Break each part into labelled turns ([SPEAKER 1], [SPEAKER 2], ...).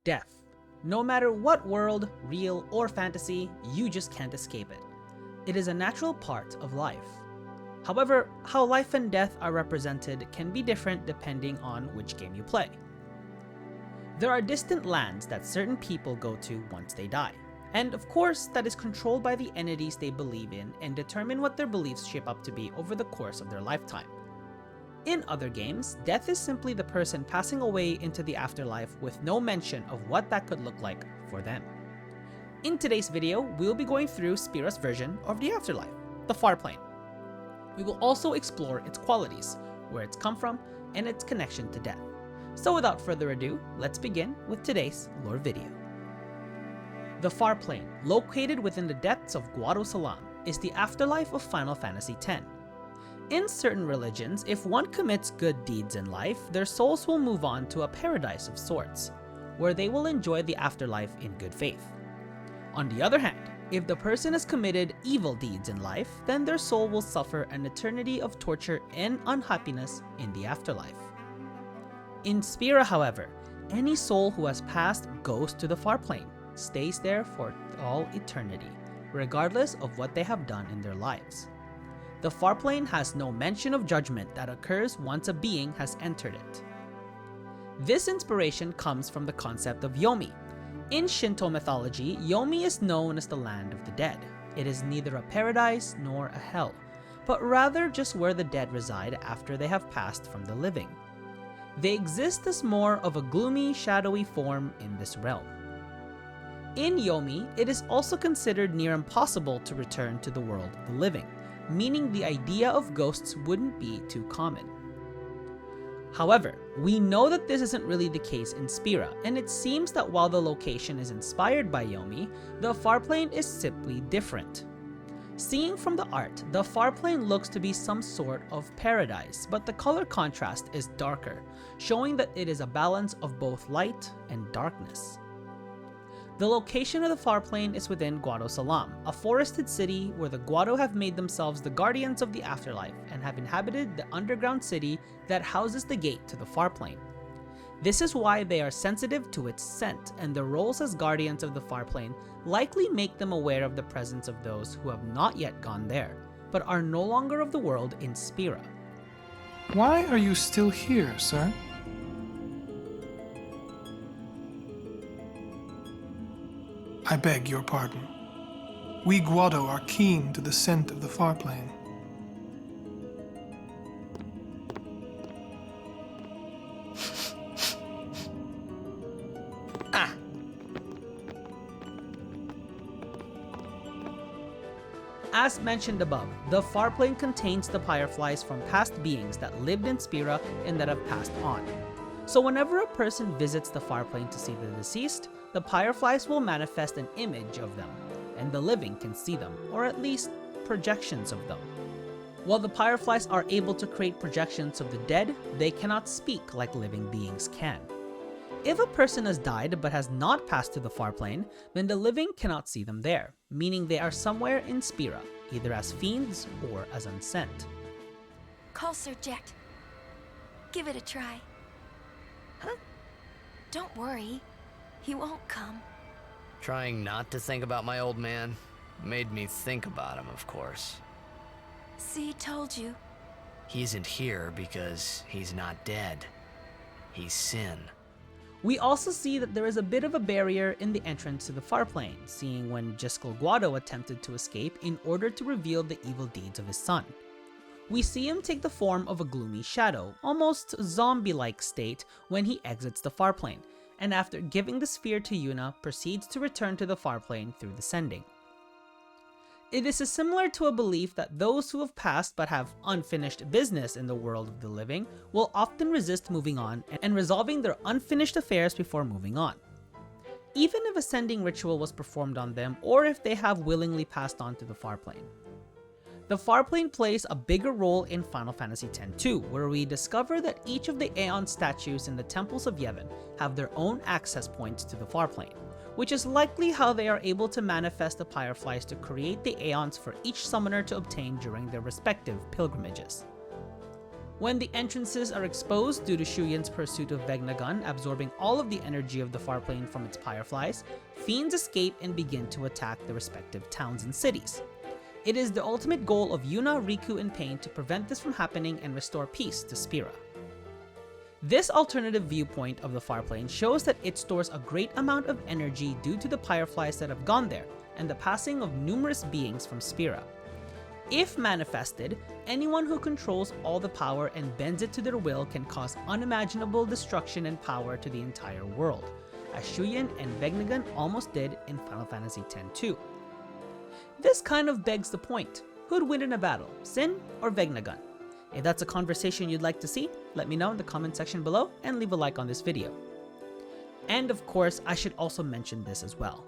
[SPEAKER 1] Death. No matter what world, real or fantasy, you just can't escape it. It is a natural part of life. However, how life and death are represented can be different depending on which game you play. There are distant lands that certain people go to once they die, and of course that is controlled by the entities they believe in and determine what their beliefs shape up to be over the course of their lifetime. In other games, death is simply the person passing away into the afterlife with no mention of what that could look like for them. In today's video, we'll be going through Spira's version of the afterlife, the Farplane. We will also explore its qualities, where it's come from, and its connection to death. So without further ado, let's begin with today's lore video. The Farplane, located within the depths of Guado Salam, is the afterlife of Final Fantasy X. In certain religions, if one commits good deeds in life, their souls will move on to a paradise of sorts, where they will enjoy the afterlife in good faith. On the other hand, if the person has committed evil deeds in life, then their soul will suffer an eternity of torture and unhappiness in the afterlife. In Spira, however, any soul who has passed goes to the Farplane, stays there for all eternity, regardless of what they have done in their lives. The Farplane has no mention of judgment that occurs once a being has entered it. This inspiration comes from the concept of Yomi. In Shinto mythology, Yomi is known as the land of the dead. It is neither a paradise nor a hell, but rather just where the dead reside after they have passed from the living. They exist as more of a gloomy, shadowy form in this realm. In Yomi, it is also considered near impossible to return to the world of the living, meaning the idea of ghosts wouldn't be too common. However, we know that this isn't really the case in Spira, and it seems that while the location is inspired by Yomi, the Farplane is simply different. Seeing from the art, the Farplane looks to be some sort of paradise, but the color contrast is darker, showing that it is a balance of both light and darkness. The location of the Farplane is within Guado Salam, a forested city where the Guado have made themselves the guardians of the afterlife and have inhabited the underground city that houses the gate to the Farplane. This is why they are sensitive to its scent, and their roles as guardians of the Farplane likely make them aware of the presence of those who have not yet gone there, but are no longer of the world in Spira.
[SPEAKER 2] Why are you still here, sir? I beg your pardon. We Guado are keen to the scent of the Farplane.
[SPEAKER 1] As mentioned above, the Farplane contains the pyreflies from past beings that lived in Spira and that have passed on. So whenever a person visits the Farplane to see the deceased, the pyreflies will manifest an image of them, and the living can see them, or at least projections of them. While the pyreflies are able to create projections of the dead, they cannot speak like living beings can. If a person has died but has not passed to the Farplane, then the living cannot see them there, meaning they are somewhere in Spira, either as fiends or as unsent.
[SPEAKER 3] Call Sir Jet. Give it a try. Huh? Don't worry. He won't come.
[SPEAKER 4] Trying not to think about my old man made me think about him, of course.
[SPEAKER 3] See, told you.
[SPEAKER 4] He isn't here because he's not dead. He's sin.
[SPEAKER 1] We also see that there is a bit of a barrier in the entrance to the Farplane, seeing when Jiskel Guado attempted to escape in order to reveal the evil deeds of his son. We see him take the form of a gloomy shadow, almost zombie-like state when he exits the Farplane, and after giving the sphere to Yuna, proceeds to return to the Farplane through the sending. It is similar to a belief that those who have passed but have unfinished business in the world of the living will often resist moving on and resolving their unfinished affairs before moving on. Even if a sending ritual was performed on them, or if they have willingly passed on to the Farplane. The Farplane plays a bigger role in Final Fantasy X too, where we discover that each of the Aeon statues in the temples of Yevon have their own access points to the Farplane, which is likely how they are able to manifest the pyreflies to create the Aeons for each summoner to obtain during their respective pilgrimages. When the entrances are exposed due to Shuyan's pursuit of Vegnagun absorbing all of the energy of the Farplane from its pyreflies, fiends escape and begin to attack the respective towns and cities. It is the ultimate goal of Yuna, Riku, and Pain to prevent this from happening and restore peace to Spira. This alternative viewpoint of the Farplane shows that it stores a great amount of energy due to the pyreflies that have gone there and the passing of numerous beings from Spira. If manifested, anyone who controls all the power and bends it to their will can cause unimaginable destruction and power to the entire world, as Shuyan and Vegnagun almost did in Final Fantasy X-2. This kind of begs the point: who'd win in a battle, Sin or Vegnagun? If that's a conversation you'd like to see, let me know in the comment section below and leave a like on this video. And of course, I should also mention this as well.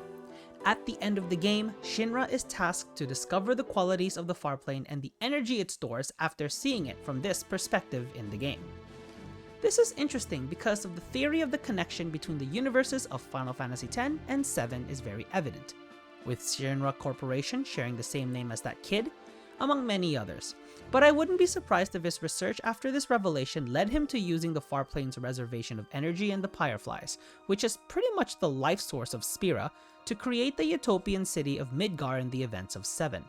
[SPEAKER 1] At the end of the game, Shinra is tasked to discover the qualities of the Farplane and the energy it stores after seeing it from this perspective in the game. This is interesting because of the theory of the connection between the universes of Final Fantasy X and 7 is very evident, with Shinra Corporation sharing the same name as that kid, among many others. But I wouldn't be surprised if his research after this revelation led him to using the Farplane's reservation of energy and the pyreflies, which is pretty much the life source of Spira, to create the utopian city of Midgar in the events of 7.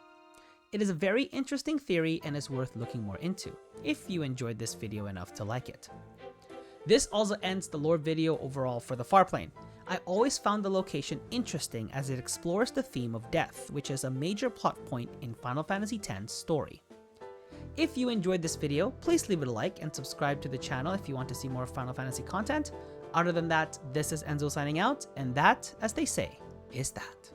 [SPEAKER 1] It is a very interesting theory and is worth looking more into, if you enjoyed this video enough to like it. This also ends the lore video overall for the Farplane. I always found the location interesting as it explores the theme of death, which is a major plot point in Final Fantasy X's story. If you enjoyed this video, please leave it a like and subscribe to the channel if you want to see more Final Fantasy content. Other than that, this is Enzo signing out, and that, as they say, is that.